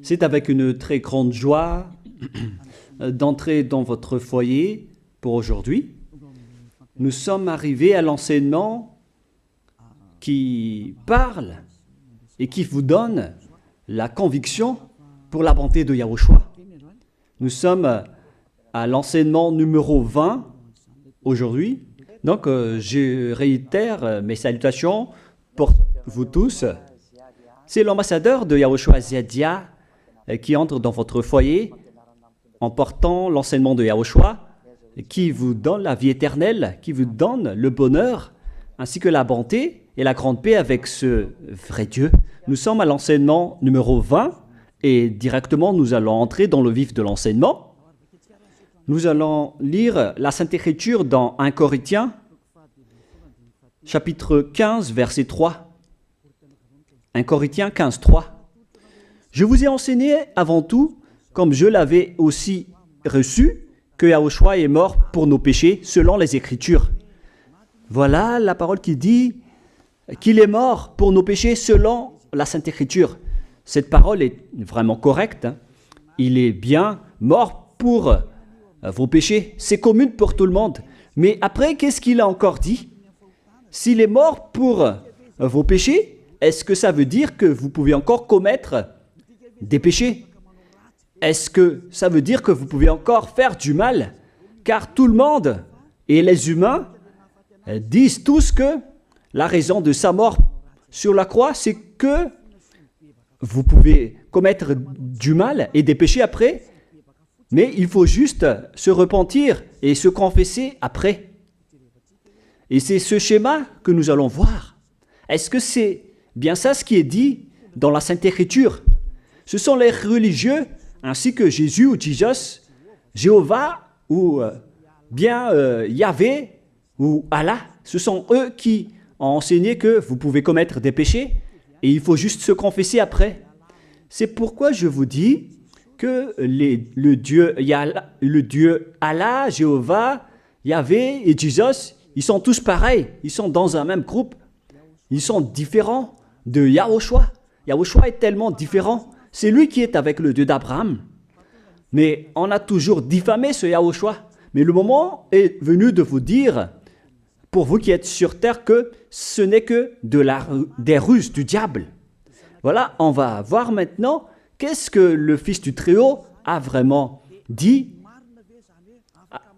C'est avec une très grande joie d'entrer dans votre foyer pour aujourd'hui. Nous sommes arrivés à l'enseignement qui parle et qui vous donne la conviction pour la bonté de Yahushua. Nous sommes à l'enseignement numéro 20 aujourd'hui. Donc, je réitère mes salutations pour vous tous. C'est l'ambassadeur de Yahushua Ziadia qui entre dans votre foyer en portant l'enseignement de Yahushua qui vous donne la vie éternelle, qui vous donne le bonheur ainsi que la bonté et la grande paix avec ce vrai Dieu. Nous sommes à l'enseignement numéro 20 et directement nous allons entrer dans le vif de l'enseignement. Nous allons lire la Sainte Écriture dans 1 Corinthiens, chapitre 15, verset 3. 1 Corinthiens 15, 3. Je vous ai enseigné avant tout, comme je l'avais aussi reçu, que Yahushua est mort pour nos péchés selon les Écritures. Voilà la parole qui dit qu'il est mort pour nos péchés selon la Sainte Écriture. Cette parole est vraiment correcte. Il est bien mort pour vos péchés. C'est commun pour tout le monde. Mais après, qu'est-ce qu'il a encore dit? S'il est mort pour vos péchés, est-ce que ça veut dire que vous pouvez encore commettre des péchés? Est-ce que ça veut dire que vous pouvez encore faire du mal? Car tout le monde et les humains disent tous que la raison de sa mort sur la croix, c'est que vous pouvez commettre du mal et des péchés après, mais il faut juste se repentir et se confesser après. Et c'est ce schéma que nous allons voir. Est-ce que c'est bien ça ce qui est dit dans la Sainte Écriture? Ce sont les religieux, ainsi que Jésus ou Jesus, Jéhovah ou bien Yahvé ou Allah. Ce sont eux qui ont enseigné que vous pouvez commettre des péchés et il faut juste se confesser après. C'est pourquoi je vous dis que le Dieu Allah, Jéhovah, Yahvé et Jesus, ils sont tous pareils. Ils sont dans un même groupe. Ils sont différents de Yahushua. Yahushua est tellement différent. C'est lui qui est avec le Dieu d'Abraham. Mais on a toujours diffamé ce Yahushua. Mais le moment est venu de vous dire, pour vous qui êtes sur terre, que ce n'est que des ruses du diable. Voilà, on va voir maintenant qu'est-ce que le Fils du Très-Haut a vraiment dit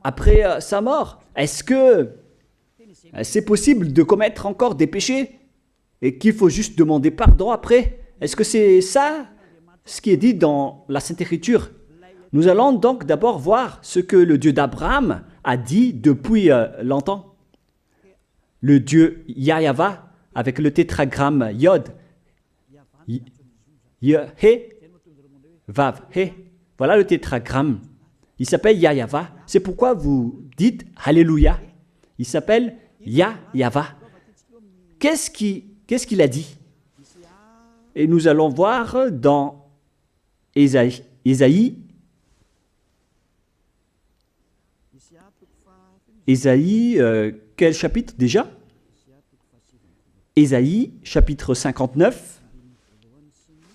après sa mort. Est-ce que c'est possible de commettre encore des péchés et qu'il faut juste demander pardon après? Est-ce que c'est ça ce qui est dit dans la Sainte Écriture? Nous allons donc d'abord voir ce que le Dieu d'Abraham a dit depuis longtemps. Le Dieu Yahva avec le tétragramme Yod, He, Vav, He. Voilà le tétragramme. Il s'appelle Yahva. C'est pourquoi vous dites Alléluia. Il s'appelle Yahva. Qu'est-ce qu'il a dit? Et nous allons voir dans Ésaïe, quel chapitre déjà? Ésaïe, chapitre 59,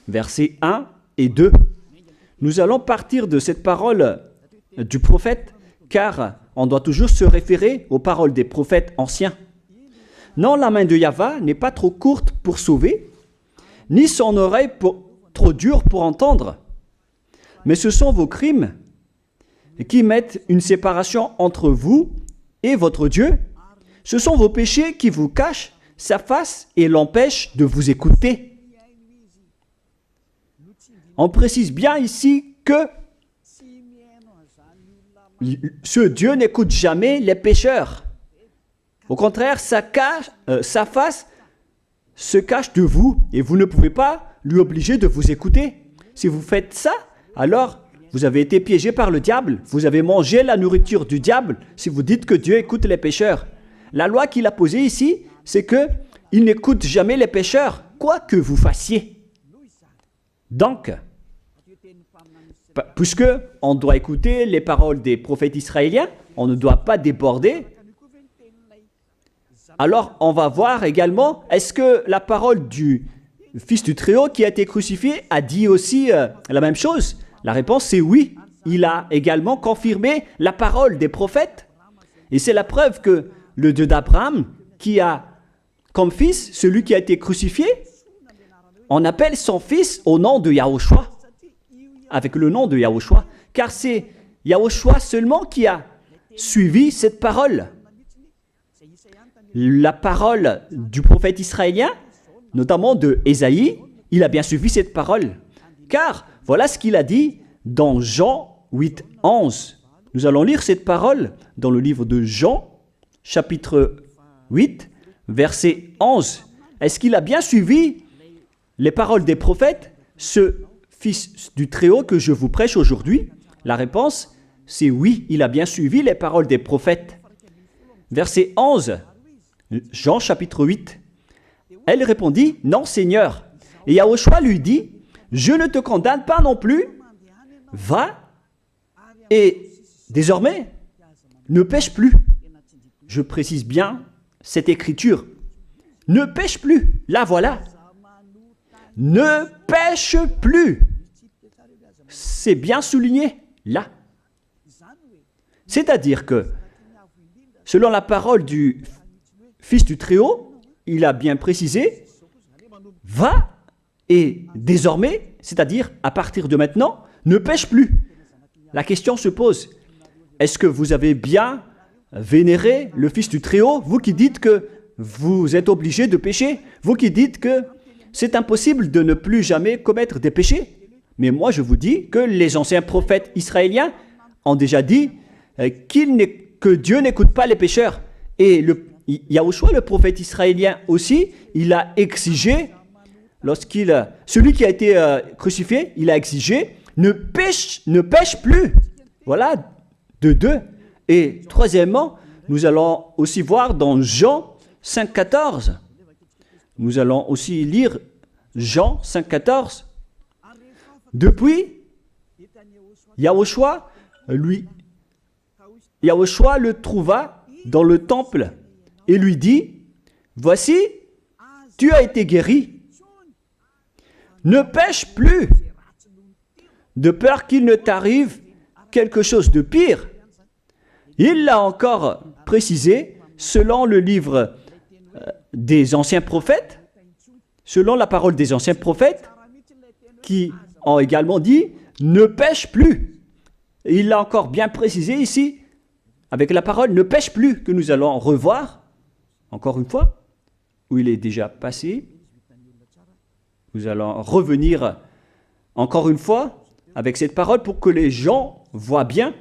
versets 1 et 2. Nous allons partir de cette parole du prophète, car on doit toujours se référer aux paroles des prophètes anciens. Non, la main de Yahva n'est pas trop courte pour sauver, ni son oreille trop dure pour entendre. Mais ce sont vos crimes qui mettent une séparation entre vous et votre Dieu. Ce sont vos péchés qui vous cachent sa face et l'empêchent de vous écouter. On précise bien ici que ce Dieu n'écoute jamais les pécheurs. Au contraire, sa face se cache de vous et vous ne pouvez pas lui obliger de vous écouter. Si vous faites ça, alors vous avez été piégé par le diable. Vous avez mangé la nourriture du diable si vous dites que Dieu écoute les pécheurs. La loi qu'il a posée ici, c'est qu'il n'écoute jamais les pécheurs, quoi que vous fassiez. Donc, puisque on doit écouter les paroles des prophètes israéliens, on ne doit pas déborder. Alors, on va voir également, est-ce que la parole du Fils du Très-Haut qui a été crucifié a dit aussi la même chose? La réponse c'est oui. Il a également confirmé la parole des prophètes. Et c'est la preuve que le Dieu d'Abraham, qui a comme fils celui qui a été crucifié, on appelle son fils au nom de Yahushua, avec le nom de Yahushua, car c'est Yahushua seulement qui a suivi cette parole. La parole du prophète israélien, notamment de Ésaïe, il a bien suivi cette parole. Car voilà ce qu'il a dit dans Jean 8, 11. Nous allons lire cette parole dans le livre de Jean, chapitre 8, verset 11. Est-ce qu'il a bien suivi les paroles des prophètes, ce Fils du Très-Haut que je vous prêche aujourd'hui? La réponse, c'est oui, il a bien suivi les paroles des prophètes. Verset 11, Jean chapitre 8. Elle répondit, non Seigneur. Et Yahushua lui dit, je ne te condamne pas non plus. Va et désormais, ne pêche plus. Je précise bien cette écriture. Ne pêche plus. Là, voilà. Ne pêche plus. C'est bien souligné, là. C'est-à-dire que, selon la parole du Fils du Très-Haut, il a bien précisé, va et désormais, c'est-à-dire à partir de maintenant, ne pêche plus. La question se pose, est-ce que vous avez bien vénéré le Fils du Très-Haut, vous qui dites que vous êtes obligé de pécher, vous qui dites que c'est impossible de ne plus jamais commettre des péchés? Mais moi je vous dis que les anciens prophètes israéliens ont déjà dit que Dieu n'écoute pas les pécheurs. Et Yahushua, le prophète israélien aussi, il a exigé, celui qui a été crucifié, il a exigé, ne pêche plus. Voilà, de deux. Et troisièmement, nous allons aussi voir dans Jean 5,14. Nous allons aussi lire Jean 5,14. Depuis, Yahushua le trouva dans le temple et lui dit, voici, tu as été guéri. Ne pêche plus, de peur qu'il ne t'arrive quelque chose de pire. Il l'a encore précisé selon le livre des anciens prophètes, selon la parole des anciens prophètes, qui ont également dit « ne pêche plus ». Il l'a encore bien précisé ici, avec la parole « ne pêche plus » que nous allons revoir, encore une fois, où il est déjà passé. Nous allons revenir encore une fois avec cette parole pour que les gens voient bien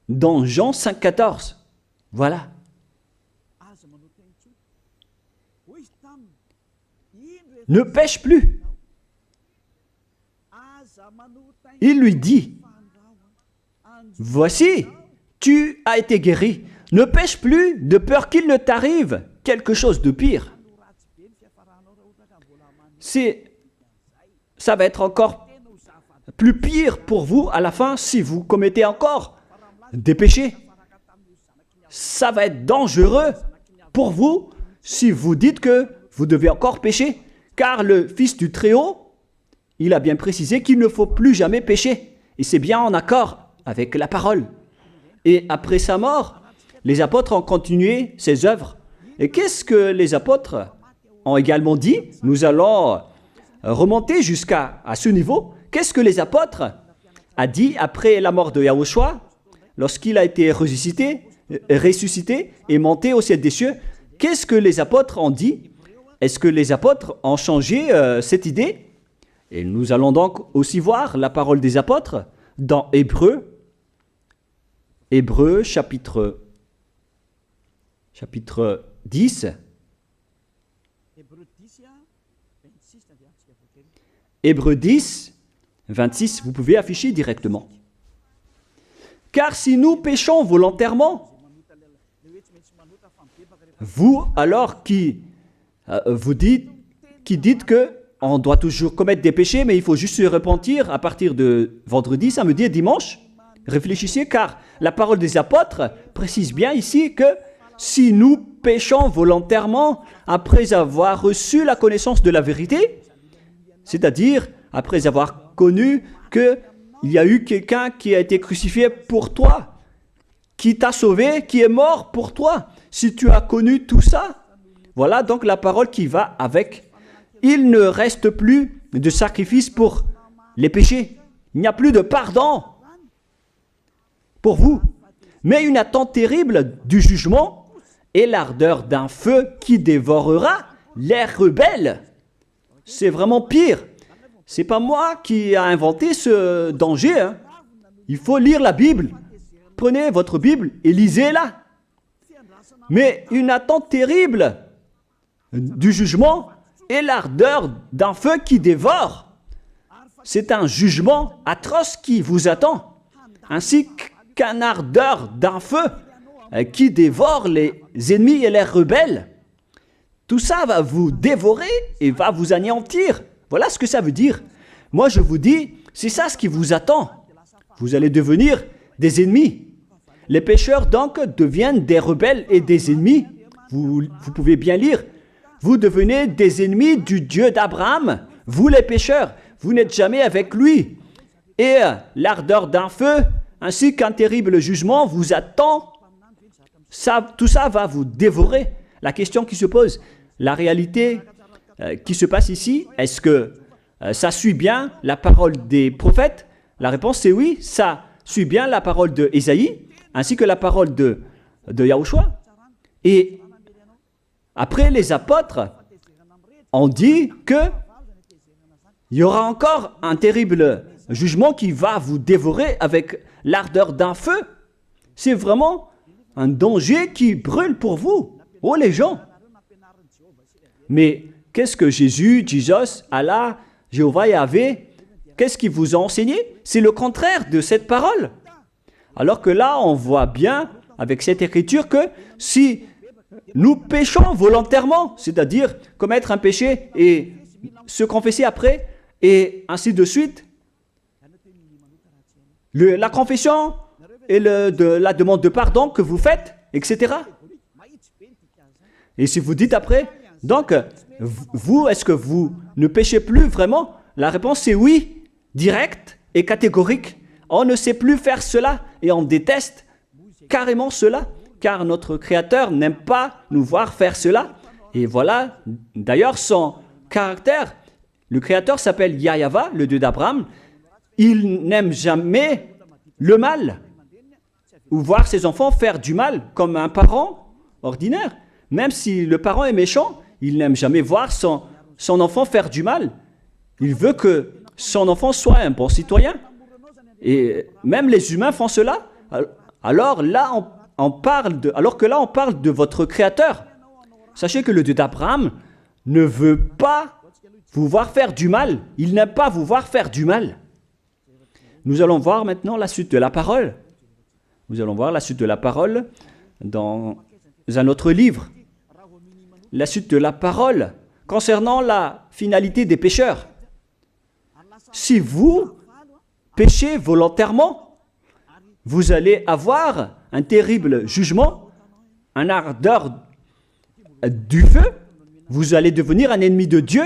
dans Jean 5,14. Voilà. Ne pêche plus. Il lui dit, voici, tu as été guéri. Ne pêche plus de peur qu'il ne t'arrive quelque chose de pire. Ça va être encore plus pire pour vous à la fin si vous commettez encore des péchés. Ça va être dangereux pour vous si vous dites que vous devez encore pécher. Car le Fils du Très-Haut, il a bien précisé qu'il ne faut plus jamais pécher. Et c'est bien en accord avec la parole. Et après sa mort, les apôtres ont continué ses œuvres. Et qu'est-ce que les apôtres ont également dit? Nous allons remonter jusqu'à ce niveau. Qu'est-ce que les apôtres ont dit après la mort de Yahushua, lorsqu'il a été ressuscité et monté au ciel des cieux? Qu'est-ce que les apôtres ont dit? Est-ce que les apôtres ont changé cette idée? Et nous allons donc aussi voir la parole des apôtres dans Hébreux chapitre 10. Hébreux 10, 26, vous pouvez afficher directement. Car si nous péchons volontairement, vous alors qui dites que on doit toujours commettre des péchés, mais il faut juste se repentir à partir de vendredi, samedi et dimanche. Réfléchissez, car la parole des apôtres précise bien ici que si nous péchons volontairement après avoir reçu la connaissance de la vérité, C'est-à-dire, après avoir connu qu'il y a eu quelqu'un qui a été crucifié pour toi, qui t'a sauvé, qui est mort pour toi. Si tu as connu tout ça, voilà donc la parole qui va avec. Il ne reste plus de sacrifice pour les péchés. Il n'y a plus de pardon pour vous, mais une attente terrible du jugement et l'ardeur d'un feu qui dévorera les rebelles. C'est vraiment pire. C'est pas moi qui ai inventé ce danger. Hein. Il faut lire la Bible. Prenez votre Bible et lisez-la. Mais une attente terrible du jugement et l'ardeur d'un feu qui dévore. C'est un jugement atroce qui vous attend, ainsi qu'un ardeur d'un feu qui dévore les ennemis et les rebelles. Tout ça va vous dévorer et va vous anéantir. Voilà ce que ça veut dire. Moi, je vous dis, c'est ça ce qui vous attend. Vous allez devenir des ennemis. Les pécheurs, donc, deviennent des rebelles et des ennemis. Vous pouvez bien lire. Vous devenez des ennemis du Dieu d'Abraham. Vous, les pécheurs, vous n'êtes jamais avec lui. Et l'ardeur d'un feu, ainsi qu'un terrible jugement, vous attend. Tout ça va vous dévorer. La question qui se pose, la réalité qui se passe ici, est-ce que ça suit bien la parole des prophètes? La réponse c'est oui, ça suit bien la parole de Ésaïe, ainsi que la parole de Yahushua. Et après, les apôtres ont dit qu'il y aura encore un terrible jugement qui va vous dévorer avec l'ardeur d'un feu. C'est vraiment un danger qui brûle pour vous. Oh les gens! Mais qu'est-ce que Jésus, Allah, Jéhovah Yahvé, qu'est-ce qu'il vous a enseigné? C'est le contraire de cette parole. Alors que là, on voit bien avec cette écriture que si nous péchons volontairement, c'est-à-dire commettre un péché et se confesser après, et ainsi de suite, la confession et la demande de pardon que vous faites, etc. Et si vous dites après, donc, vous, est-ce que vous ne péchez plus vraiment? La réponse c'est oui, directe et catégorique. On ne sait plus faire cela et on déteste carrément cela, car notre Créateur n'aime pas nous voir faire cela. Et voilà, d'ailleurs, son caractère, le Créateur s'appelle Yahweh, le Dieu d'Abraham. Il n'aime jamais le mal, ou voir ses enfants faire du mal, comme un parent ordinaire. Même si le parent est méchant, il n'aime jamais voir son enfant faire du mal. Il veut que son enfant soit un bon citoyen. Et même les humains font cela. Alors que là, on parle de votre Créateur. Sachez que le Dieu d'Abraham ne veut pas vous voir faire du mal. Il n'aime pas vous voir faire du mal. Nous allons voir maintenant la suite de la parole. Nous allons voir la suite de la parole dans un autre livre. La suite de la parole concernant la finalité des pécheurs. Si vous péchez volontairement, vous allez avoir un terrible jugement, un ardeur du feu, vous allez devenir un ennemi de Dieu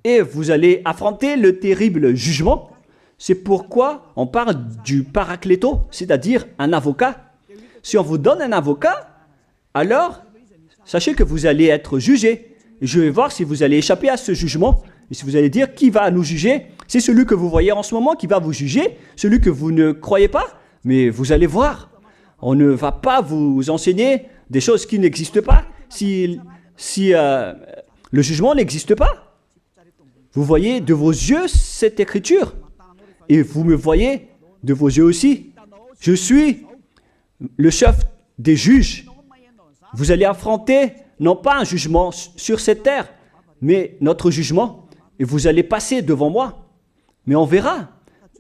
et vous allez affronter le terrible jugement. C'est pourquoi on parle du paracléto, c'est-à-dire un avocat. Si on vous donne un avocat, alors sachez que vous allez être jugé. Je vais voir si vous allez échapper à ce jugement. Et si vous allez dire qui va nous juger, c'est celui que vous voyez en ce moment qui va vous juger, celui que vous ne croyez pas. Mais vous allez voir, on ne va pas vous enseigner des choses qui n'existent pas si le jugement n'existe pas. Vous voyez de vos yeux cette écriture et vous me voyez de vos yeux aussi. Je suis le chef des juges. Vous allez affronter non pas un jugement sur cette terre, mais notre jugement. Et vous allez passer devant moi. Mais on verra.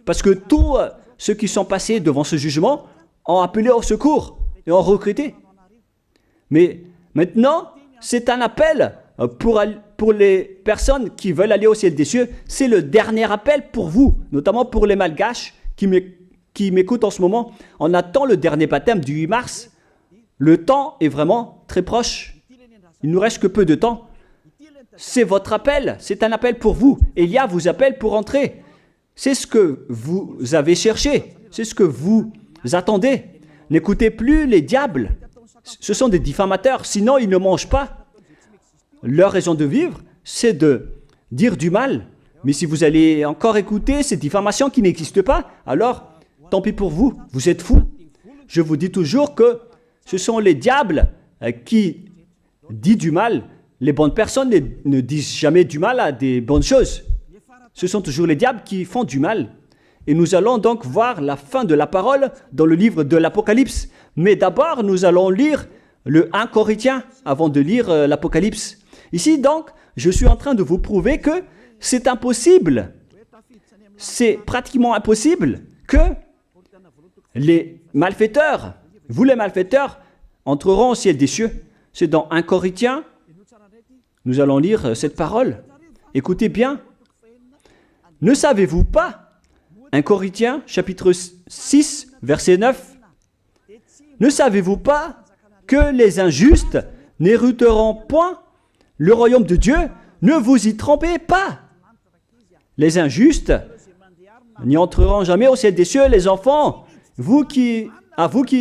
Parce que tous ceux qui sont passés devant ce jugement ont appelé au secours et ont recruté. Mais maintenant, c'est un appel pour les personnes qui veulent aller au ciel des cieux. C'est le dernier appel pour vous, notamment pour les malgaches qui m'écoutent en ce moment. On attend le dernier baptême du 8 mars. Le temps est vraiment très proche. Il nous reste que peu de temps. c'est votre appel, c'est un appel pour vous. Élia vous appelle pour entrer. C'est ce que vous avez cherché, c'est ce que vous attendez. N'écoutez plus les diables, ce sont des diffamateurs, sinon ils ne mangent pas. Leur raison de vivre, c'est de dire du mal. Mais si vous allez encore écouter ces diffamations qui n'existent pas, alors tant pis pour vous, vous êtes fous. Je vous dis toujours que ce sont les diables qui disent du mal. Les bonnes personnes ne disent jamais du mal à des bonnes choses. Ce sont toujours les diables qui font du mal. Et nous allons donc voir la fin de la parole dans le livre de l'Apocalypse. Mais d'abord, nous allons lire le 1 Corinthiens avant de lire l'Apocalypse. Ici, donc, je suis en train de vous prouver que c'est impossible. C'est pratiquement impossible que les malfaiteurs, vous les malfaiteurs, entreront au ciel des cieux. C'est dans 1 Corinthiens, nous allons lire cette parole. Écoutez bien. Ne savez-vous pas, 1 Corinthiens, chapitre 6, verset 9, ne savez-vous pas que les injustes n'hériteront point le royaume de Dieu? Ne vous y trompez pas. Les injustes n'y entreront jamais au ciel des cieux. Les enfants, vous qui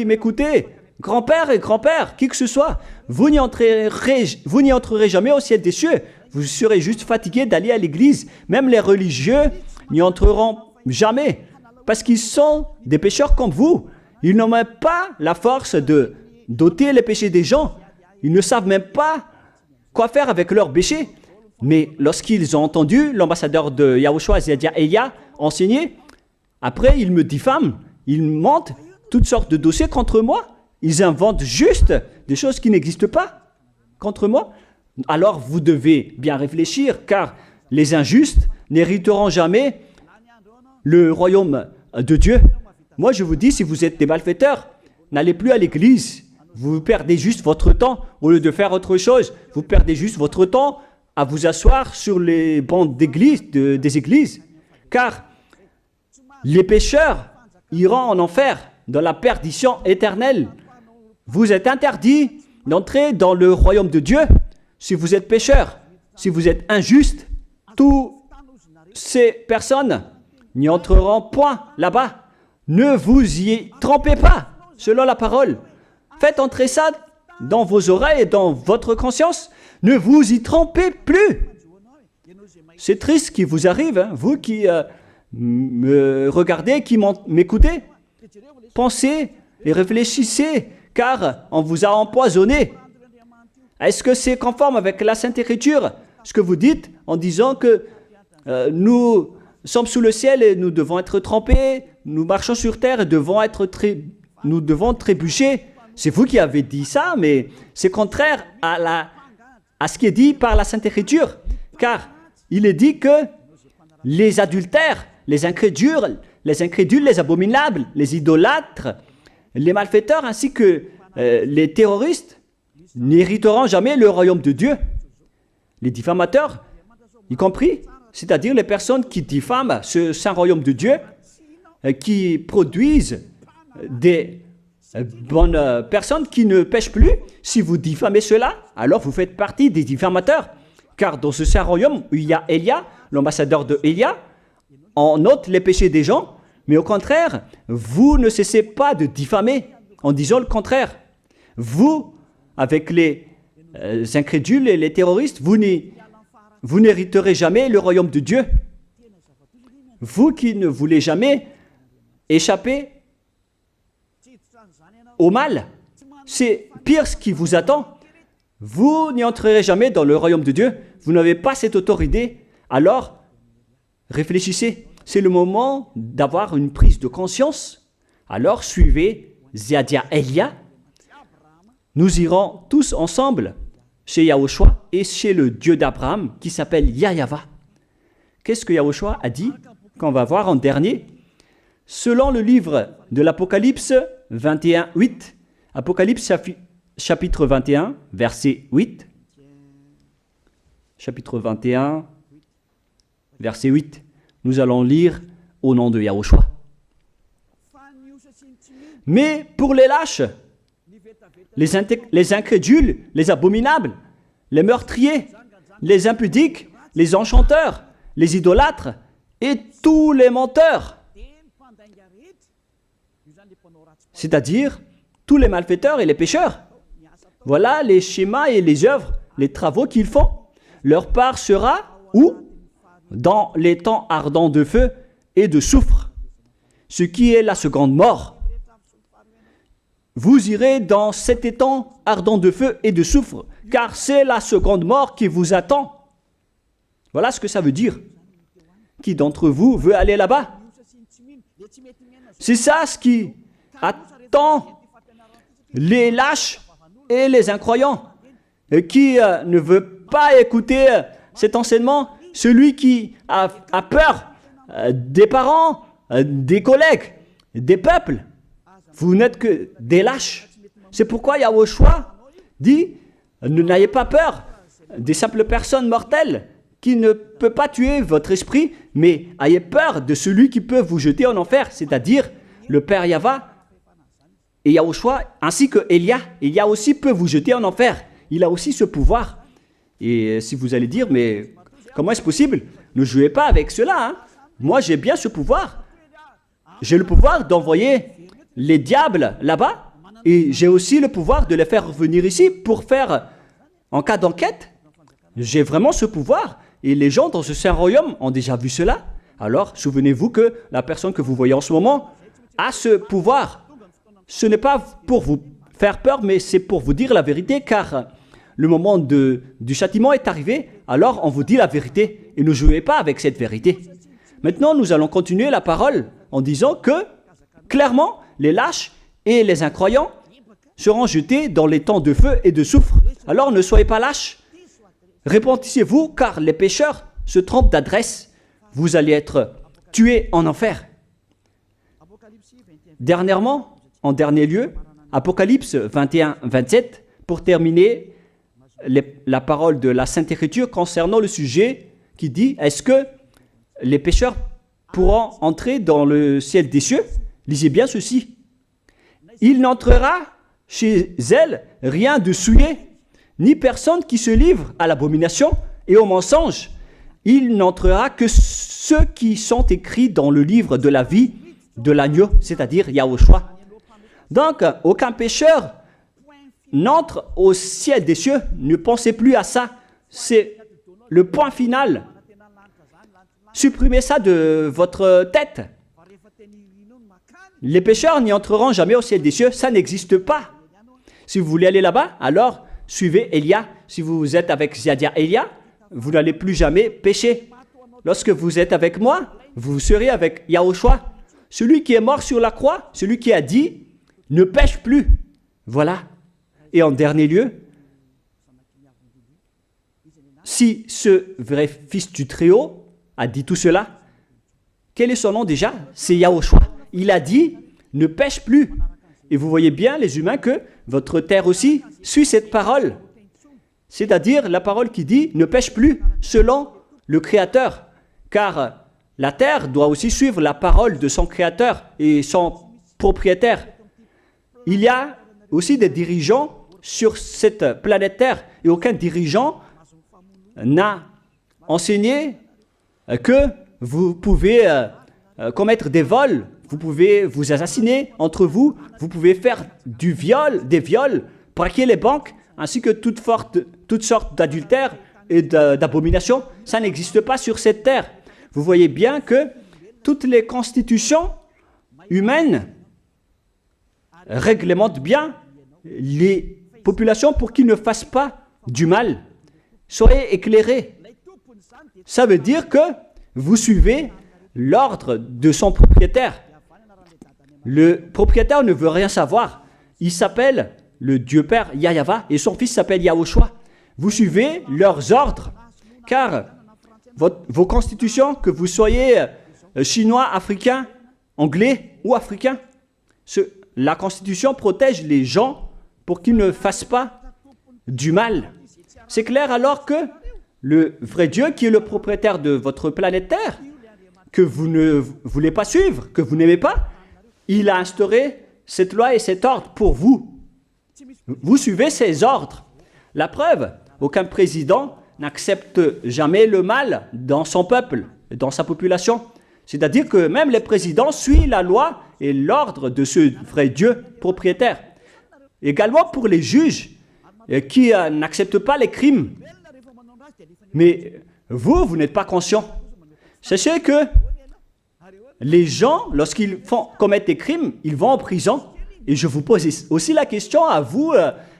m'écoutez, grand-père et grand-père, qui que ce soit, vous n'y entrerez jamais au ciel des cieux. Vous serez juste fatigués d'aller à l'église. Même les religieux n'y entreront jamais parce qu'ils sont des pécheurs comme vous. Ils n'ont même pas la force de d'ôter les péchés des gens. Ils ne savent même pas quoi faire avec leurs péchés. Mais lorsqu'ils ont entendu l'ambassadeur de Yahushua, c'est-à-dire Elia, enseigner, après ils me diffament, ils montent toutes sortes de dossiers contre moi. Ils inventent juste des choses qui n'existent pas contre moi. Alors vous devez bien réfléchir, car les injustes n'hériteront jamais le royaume de Dieu. Moi je vous dis, si vous êtes des malfaiteurs, n'allez plus à l'église. Vous perdez juste votre temps. Au lieu de faire autre chose, vous perdez juste votre temps à vous asseoir sur les bancs d'église, des églises. Car les pécheurs iront en enfer, dans la perdition éternelle. Vous êtes interdit d'entrer dans le royaume de Dieu si vous êtes pécheur, si vous êtes injuste. Toutes ces personnes n'y entreront point là-bas. Ne vous y trompez pas, selon la parole. Faites entrer ça dans vos oreilles et dans votre conscience. Ne vous y trompez plus. C'est triste ce qui vous arrive, hein, vous qui me regardez, qui m'écoutez. Pensez et réfléchissez, car on vous a empoisonné. Est-ce que c'est conforme avec la Sainte Écriture, ce que vous dites en disant que nous sommes sous le ciel et nous devons être trempés, nous marchons sur terre et nous devons trébucher? C'est vous qui avez dit ça, mais c'est contraire à ce qui est dit par la Sainte Écriture, car il est dit que les adultères, les incrédules, les abominables, les idolâtres, les malfaiteurs ainsi que les terroristes n'hériteront jamais le royaume de Dieu. Les diffamateurs, y compris, c'est-à-dire les personnes qui diffament ce saint royaume de Dieu, qui produisent des bonnes personnes qui ne pêchent plus. Si vous diffamez cela, alors vous faites partie des diffamateurs. Car dans ce saint royaume où il y a Elia, l'ambassadeur de Elia, on note les péchés des gens, mais au contraire, vous ne cessez pas de diffamer en disant le contraire. Vous, avec les incrédules et les terroristes, vous n'hériterez jamais le royaume de Dieu. Vous qui ne voulez jamais échapper au mal, c'est pire ce qui vous attend. Vous n'y entrerez jamais dans le royaume de Dieu. Vous n'avez pas cette autorité. Alors, réfléchissez. C'est le moment d'avoir une prise de conscience. Alors, suivez Zeadia Elia. Nous irons tous ensemble chez Yahushua et chez le Dieu d'Abraham qui s'appelle Yahweh. Qu'est-ce que Yahushua a dit qu'on va voir en dernier? Selon le livre de l'Apocalypse 21, 8, Apocalypse chapitre 21, verset 8. Chapitre 21, verset 8. Nous allons lire au nom de Yahushua. Mais pour les lâches, les incrédules, les abominables, les meurtriers, les impudiques, les enchanteurs, les idolâtres et tous les menteurs. C'est-à-dire tous les malfaiteurs et les pécheurs. Voilà les schémas et les œuvres, les travaux qu'ils font. Leur part sera où? Dans les temps ardents de feu et de soufre, ce qui est la seconde mort. Vous irez dans cet étang ardent de feu et de soufre, car c'est la seconde mort qui vous attend. Voilà ce que ça veut dire. Qui d'entre vous veut aller là-bas? C'est ça ce qui attend les lâches et les incroyants. Qui ne veut pas écouter cet enseignement? Celui qui a peur des parents, des collègues, des peuples. Vous n'êtes que des lâches. C'est pourquoi Yahushua dit, ne n'ayez pas peur des simples personnes mortelles qui ne peut pas tuer votre esprit, mais ayez peur de celui qui peut vous jeter en enfer, c'est-à-dire le Père Yahva et Yahushua, ainsi que Elia. Elia aussi peut vous jeter en enfer. Il a aussi ce pouvoir. Et si vous allez dire, mais comment est-ce possible? Ne jouez pas avec cela. Hein. Moi, j'ai bien ce pouvoir. J'ai le pouvoir d'envoyer les diables là-bas. Et j'ai aussi le pouvoir de les faire revenir ici pour faire, en cas d'enquête. J'ai vraiment ce pouvoir. Et les gens dans ce saint royaume ont déjà vu cela. Alors, souvenez-vous que la personne que vous voyez en ce moment a ce pouvoir. Ce n'est pas pour vous faire peur, mais c'est pour vous dire la vérité, car le moment du châtiment est arrivé, alors on vous dit la vérité, et ne jouez pas avec cette vérité. Maintenant, nous allons continuer la parole en disant que, clairement, les lâches et les incroyants seront jetés dans les temps de feu et de soufre. Alors ne soyez pas lâches, repentissez-vous, car les pécheurs se trompent d'adresse. Vous allez être tués en enfer. Dernièrement, en dernier lieu, Apocalypse 21-27, pour terminer la parole de la Sainte Écriture concernant le sujet qui dit, est-ce que les pécheurs pourront entrer dans le ciel des cieux? Lisez bien ceci. Il n'entrera chez elle rien de souillé, ni personne qui se livre à l'abomination et au mensonge. Il n'entrera que ceux qui sont écrits dans le livre de la vie de l'agneau, c'est-à-dire Yahushua. Donc, aucun pécheur n'entre au ciel des cieux. Ne pensez plus à ça. C'est le point final. Supprimez ça de votre tête. Les pécheurs n'y entreront jamais au ciel des cieux. Ça n'existe pas. Si vous voulez aller là-bas, alors suivez Elia. Si vous êtes avec Ziadia Elia, vous n'allez plus jamais pécher. Lorsque vous êtes avec moi, vous serez avec Yahushua. Celui qui est mort sur la croix, celui qui a dit, ne pêche plus. Voilà. Et en dernier lieu, si ce vrai fils du Très-Haut a dit tout cela, quel est son nom déjà? C'est Yahushua. Il a dit, ne pêche plus. Et vous voyez bien, les humains, que votre terre aussi suit cette parole. C'est-à-dire la parole qui dit, ne pêche plus, selon le Créateur. Car la terre doit aussi suivre la parole de son Créateur et son propriétaire. Il y a aussi des dirigeants sur cette planète Terre et aucun dirigeant n'a enseigné que vous pouvez commettre des vols, vous pouvez vous assassiner entre vous, vous pouvez faire des viols, braquer les banques, ainsi que toutes sortes d'adultères et d'abominations. Ça n'existe pas sur cette terre. Vous voyez bien que toutes les constitutions humaines réglementent bien les populations pour qu'ils ne fassent pas du mal. Soyez éclairés. Ça veut dire que vous suivez l'ordre de son propriétaire. Le propriétaire ne veut rien savoir. Il s'appelle le Dieu Père Yahva et son fils s'appelle Yahushua. Vous suivez leurs ordres, car vos constitutions, que vous soyez chinois, africain, anglais ou africain, la constitution protège les gens pour qu'ils ne fassent pas du mal. C'est clair alors que le vrai Dieu, qui est le propriétaire de votre planète Terre, que vous ne voulez pas suivre, que vous n'aimez pas, il a instauré cette loi et cet ordre pour vous. Vous suivez ces ordres. La preuve, aucun président n'accepte jamais le mal dans son peuple, dans sa population. C'est-à-dire que même les présidents suivent la loi et l'ordre de ce vrai Dieu propriétaire. Également pour les juges qui n'acceptent pas les crimes. Mais vous n'êtes pas conscient. Sachez que les gens, lorsqu'ils commettent des crimes, ils vont en prison. Et je vous pose aussi la question à vous,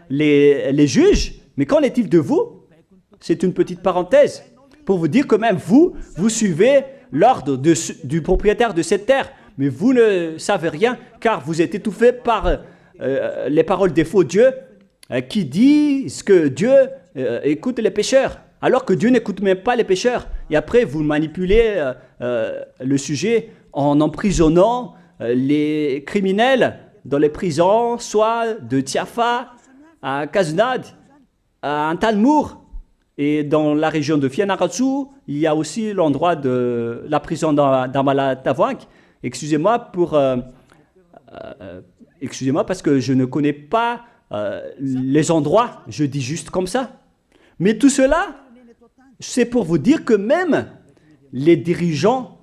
les juges, mais qu'en est-il de vous? C'est une petite parenthèse pour vous dire que même vous suivez l'ordre du propriétaire de cette terre, mais vous ne savez rien car vous êtes étouffé par les paroles des faux dieux qui disent que Dieu écoute les pécheurs, alors que Dieu n'écoute même pas les pécheurs. Et après, vous manipulez le sujet en emprisonnant les criminels dans les prisons, soit de Tiafa à Kaznad, à Talmour. Et dans la région de Fianarantsoa, il y a aussi l'endroit de la prison d'Amala-Tavoink. Excusez-moi parce que je ne connais pas les endroits, je dis juste comme ça. Mais tout cela, c'est pour vous dire que même les dirigeants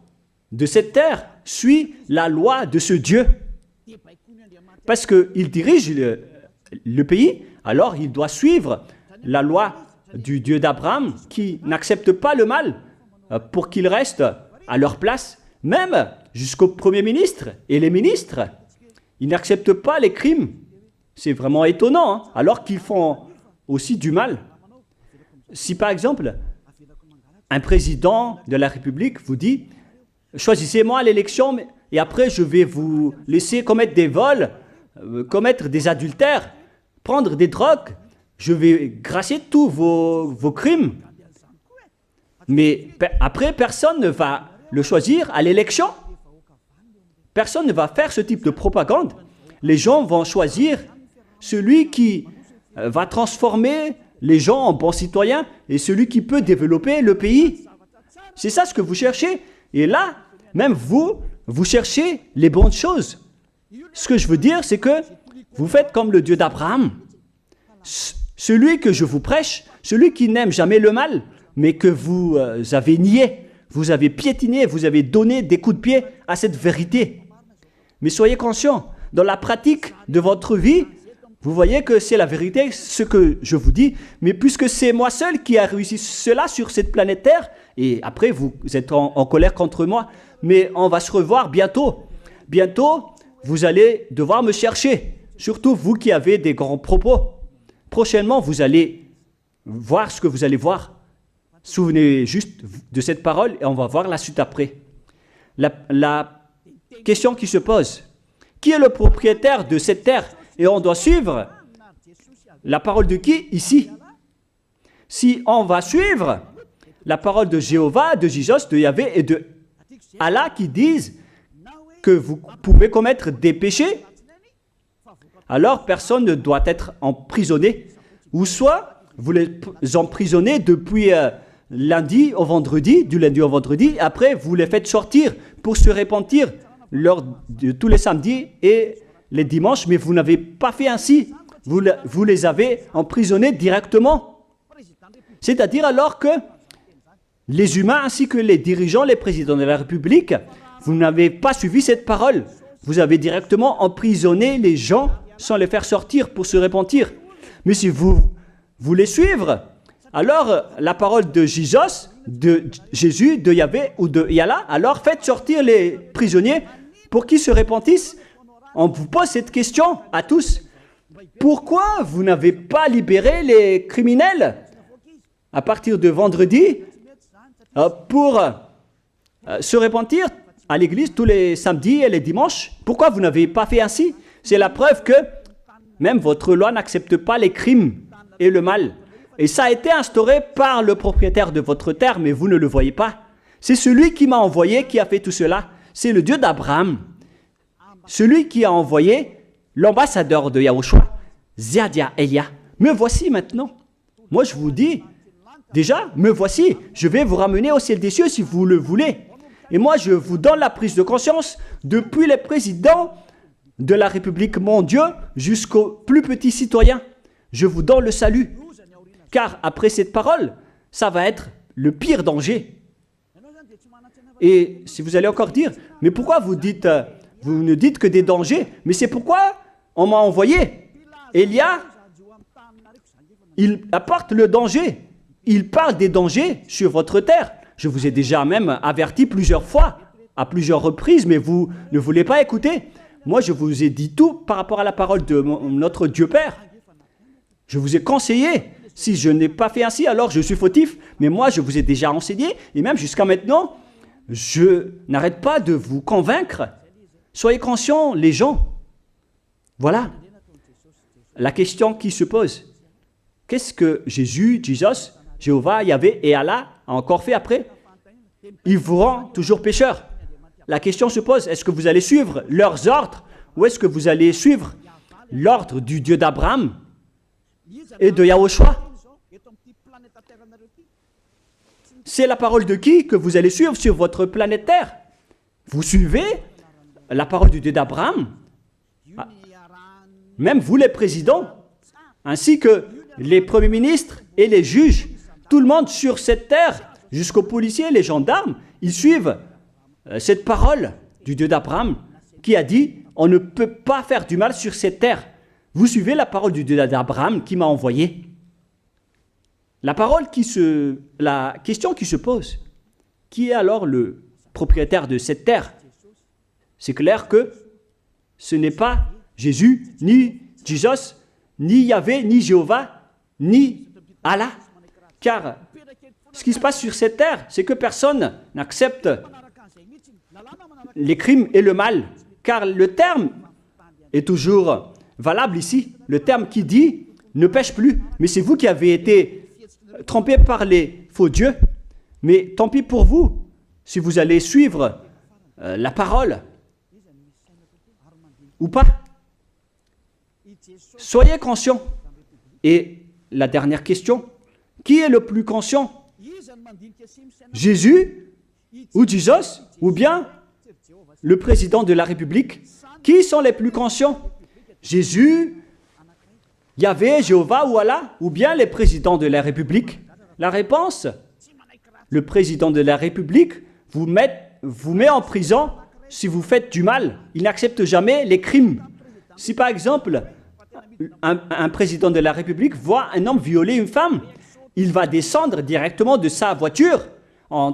de cette terre suivent la loi de ce Dieu. Parce qu'il dirige le pays, alors il doit suivre la loi du Dieu d'Abraham qui n'accepte pas le mal pour qu'ils restent à leur place, même jusqu'au Premier ministre et les ministres. Ils n'acceptent pas les crimes. C'est vraiment étonnant, hein, alors qu'ils font aussi du mal. Si par exemple, un président de la République vous dit « Choisissez-moi à l'élection et après je vais vous laisser commettre des vols, commettre des adultères, prendre des drogues, je vais gracier tous vos crimes. » Mais après, personne ne va le choisir à l'élection. Personne ne va faire ce type de propagande. Les gens vont choisir celui qui va transformer les gens en bons citoyens et celui qui peut développer le pays. C'est ça ce que vous cherchez. Et là, même vous cherchez les bonnes choses. Ce que je veux dire, c'est que vous faites comme le Dieu d'Abraham. Celui que je vous prêche, celui qui n'aime jamais le mal, mais que vous avez nié, vous avez piétiné, vous avez donné des coups de pied à cette vérité. Mais soyez conscients, dans la pratique de votre vie, vous voyez que c'est la vérité, ce que je vous dis, mais puisque c'est moi seul qui a réussi cela sur cette planète Terre, et après vous êtes en colère contre moi, mais on va se revoir bientôt. Bientôt, vous allez devoir me chercher, surtout vous qui avez des grands propos. Prochainement, vous allez voir ce que vous allez voir. Souvenez juste de cette parole et on va voir la suite après. La question qui se pose, qui est le propriétaire de cette terre? Et on doit suivre la parole de qui ici? Si on va suivre la parole de Jéhovah, de Jésus, de Yahvé et de Allah qui disent que vous pouvez commettre des péchés, alors personne ne doit être emprisonné. Ou soit vous les emprisonnez depuis lundi au vendredi, du lundi au vendredi, après vous les faites sortir pour se repentir lors de tous les samedis et les dimanches, mais vous n'avez pas fait ainsi. Vous les avez emprisonnés directement. C'est-à-dire alors que les humains ainsi que les dirigeants, les présidents de la République, vous n'avez pas suivi cette parole. Vous avez directement emprisonné les gens sans les faire sortir pour se repentir. Mais si vous voulez suivre, alors la parole de Jésus, de Yahvé ou de Yallah, alors faites sortir les prisonniers pour qu'ils se repentissent. On vous pose cette question à tous. Pourquoi vous n'avez pas libéré les criminels à partir de vendredi pour se repentir à l'église tous les samedis et les dimanches? Pourquoi vous n'avez pas fait ainsi? C'est la preuve que même votre loi n'accepte pas les crimes et le mal. Et ça a été instauré par le propriétaire de votre terre, mais vous ne le voyez pas. C'est celui qui m'a envoyé qui a fait tout cela. C'est le Dieu d'Abraham. Celui qui a envoyé l'ambassadeur de Yahushua, Ziadia Elia. Me voici maintenant. Moi, je vous dis, déjà, me voici. Je vais vous ramener au ciel des cieux si vous le voulez. Et moi, je vous donne la prise de conscience depuis les présidents de la République, mon Dieu, jusqu'aux plus petits citoyens. Je vous donne le salut. Car après cette parole, ça va être le pire danger. Et si vous allez encore dire, mais pourquoi vous ne dites que des dangers? Mais c'est pourquoi on m'a envoyé. Élia, il apporte le danger. Il parle des dangers sur votre terre. Je vous ai déjà même averti plusieurs fois, à plusieurs reprises, mais vous ne voulez pas écouter. Moi, je vous ai dit tout par rapport à la parole de notre Dieu Père. Je vous ai conseillé. Si je n'ai pas fait ainsi, alors je suis fautif. Mais moi, je vous ai déjà enseigné. Et même jusqu'à maintenant, je n'arrête pas de vous convaincre. Soyez conscients, les gens. Voilà la question qui se pose. Qu'est-ce que Jésus, Jéhovah, Yahvé et Allah a encore fait après? Il vous rend toujours pécheur. La question se pose, est-ce que vous allez suivre leurs ordres ou est-ce que vous allez suivre l'ordre du Dieu d'Abraham et de Yahushua? C'est la parole de qui que vous allez suivre sur votre planète Terre? Vous suivez la parole du Dieu d'Abraham? Même vous les présidents, ainsi que les premiers ministres et les juges, tout le monde sur cette terre, jusqu'aux policiers, les gendarmes, ils suivent cette parole du Dieu d'Abraham qui a dit, on ne peut pas faire du mal sur cette terre. Vous suivez la parole du Dieu d'Abraham qui m'a envoyé. La question qui se pose, qui est alors le propriétaire de cette terre? C'est clair que ce n'est pas Jésus, ni Jesus, ni Yahvé, ni Jéhovah, ni Allah. Car ce qui se passe sur cette terre, c'est que personne n'accepte les crimes et le mal. Car le terme est toujours valable ici. Le terme qui dit « ne pêche plus ». Mais c'est vous qui avez été trompés par les faux dieux. Mais tant pis pour vous, si vous allez suivre la parole ou pas. Soyez conscients. Et la dernière question, qui est le plus conscient? Jésus ou Jesus ou bien le président de la République? Qui sont les plus conscients? Jésus, Yahvé, Jéhovah ou Allah ou bien les présidents de la République? La réponse, le président de la République vous met en prison si vous faites du mal. Il n'accepte jamais les crimes. Si par exemple, un président de la République voit un homme violer une femme, il va descendre directement de sa voiture en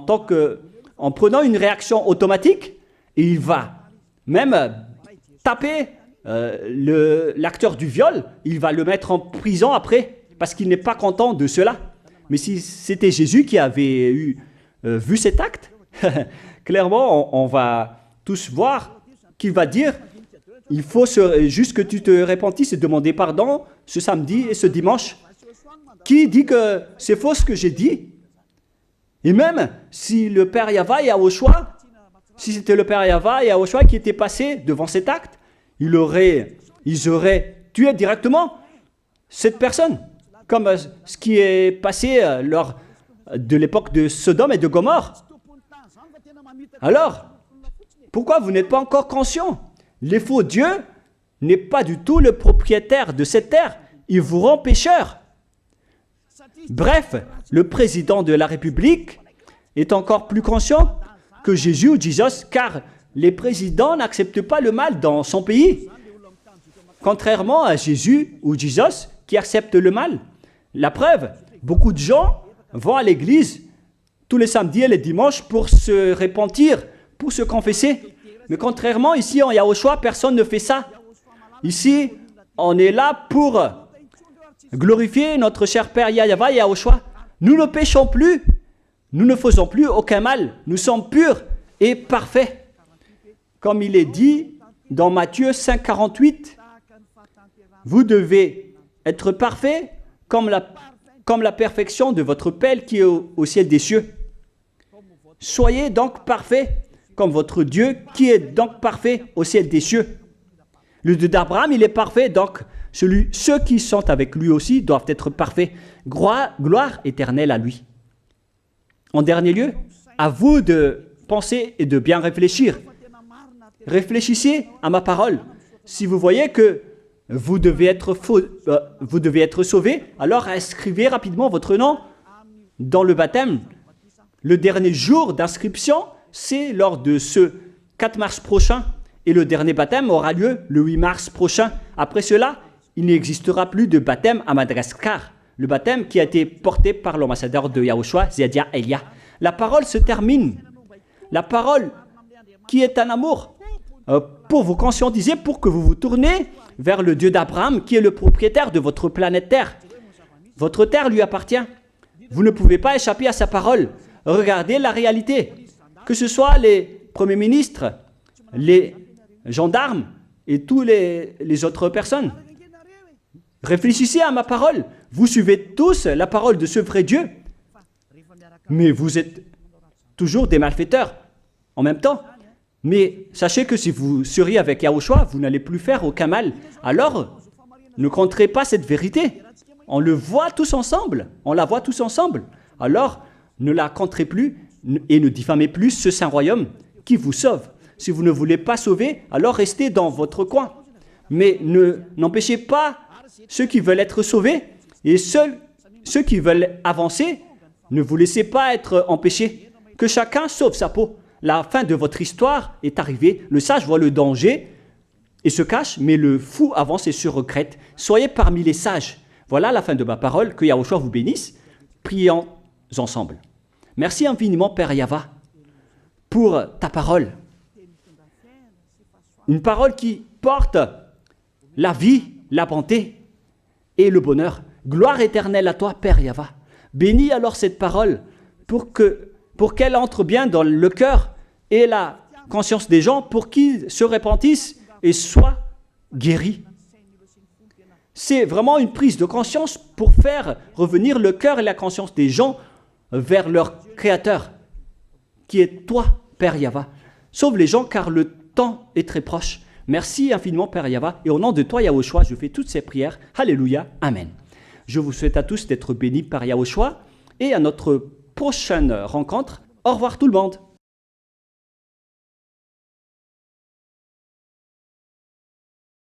prenant une réaction automatique et il va même taper l'acteur du viol, il va le mettre en prison après parce qu'il n'est pas content de cela. Mais si c'était Jésus qui avait vu cet acte, clairement on va tous voir qu'il va dire il faut juste que tu te repentisses et demander pardon ce samedi et ce dimanche. Qui dit que c'est faux ce que j'ai dit? Et même si le Père Yahvé et Yahushua, si c'était le Père Yahvé et Yahushua qui étaient passés devant cet acte, ils auraient tué directement cette personne, comme ce qui est passé lors de l'époque de Sodome et de Gomorrhe. Alors, pourquoi vous n'êtes pas encore conscient? Les faux dieux n'est pas du tout le propriétaire de cette terre. Il vous rend pécheur. Bref, le président de la République est encore plus conscient que Jésus ou Jesus, car les présidents n'acceptent pas le mal dans son pays. Contrairement à Jésus ou Jesus qui acceptent le mal. La preuve, beaucoup de gens vont à l'église tous les samedis et les dimanches pour se repentir, pour se confesser. Mais contrairement, ici en Yahushua, personne ne fait ça. Ici, on est là pour glorifier notre cher Père Yahvé et Yahushua. Nous ne péchons plus, nous ne faisons plus aucun mal. Nous sommes purs et parfaits. Comme il est dit dans Matthieu 5, 48, vous devez être parfaits comme la perfection de votre Père qui est au ciel des cieux. Soyez donc parfaits comme votre Dieu qui est donc parfait au ciel des cieux. Le Dieu d'Abraham, il est parfait, donc ceux qui sont avec lui aussi doivent être parfaits. Gloire éternelle à lui. En dernier lieu, à vous de penser et de bien réfléchir. Réfléchissez à ma parole. Si vous voyez que vous devez être sauvés, alors inscrivez rapidement votre nom dans le baptême, le dernier jour d'inscription, c'est lors de ce 4 mars prochain. Et le dernier baptême aura lieu le 8 mars prochain. Après cela, il n'existera plus de baptême à Madagascar. Le baptême qui a été porté par l'ambassadeur de Yahushua, Ziadia Elia. La parole se termine. La parole qui est un amour pour vous conscientiser, pour que vous vous tournez vers le Dieu d'Abraham qui est le propriétaire de votre planète Terre. Votre terre lui appartient. Vous ne pouvez pas échapper à sa parole. Regardez la réalité. Que ce soit les premiers ministres, les gendarmes et toutes les autres personnes. Réfléchissez à ma parole. Vous suivez tous la parole de ce vrai Dieu. Mais vous êtes toujours des malfaiteurs en même temps. Mais sachez que si vous seriez avec Yahushua, vous n'allez plus faire aucun mal. Alors, ne compterez pas cette vérité. On le voit tous ensemble. On la voit tous ensemble. Alors, ne la compterez plus et ne diffamez plus ce saint royaume qui vous sauve. Si vous ne voulez pas sauver, alors restez dans votre coin. Mais n'empêchez pas ceux qui veulent être sauvés et ceux qui veulent avancer, ne vous laissez pas être empêchés. Que chacun sauve sa peau. La fin de votre histoire est arrivée. Le sage voit le danger et se cache, mais le fou avance et se regrette. Soyez parmi les sages. Voilà la fin de ma parole. Que Yahushua vous bénisse. Prions ensemble. Merci infiniment, Père Yahva, pour ta parole. Une parole qui porte la vie, la bonté et le bonheur. Gloire éternelle à toi, Père Yahva. Bénis alors cette parole pour qu'elle entre bien dans le cœur et la conscience des gens pour qu'ils se repentissent et soient guéris. C'est vraiment une prise de conscience pour faire revenir le cœur et la conscience des gens vers leur Créateur, qui est toi, Père Yahva. Sauve les gens car le temps est très proche. Merci infiniment, Père Yahva. Et au nom de toi, Yahushua, je fais toutes ces prières. Alléluia. Amen. Je vous souhaite à tous d'être bénis par Yahushua et à notre prochaine rencontre. Au revoir tout le monde.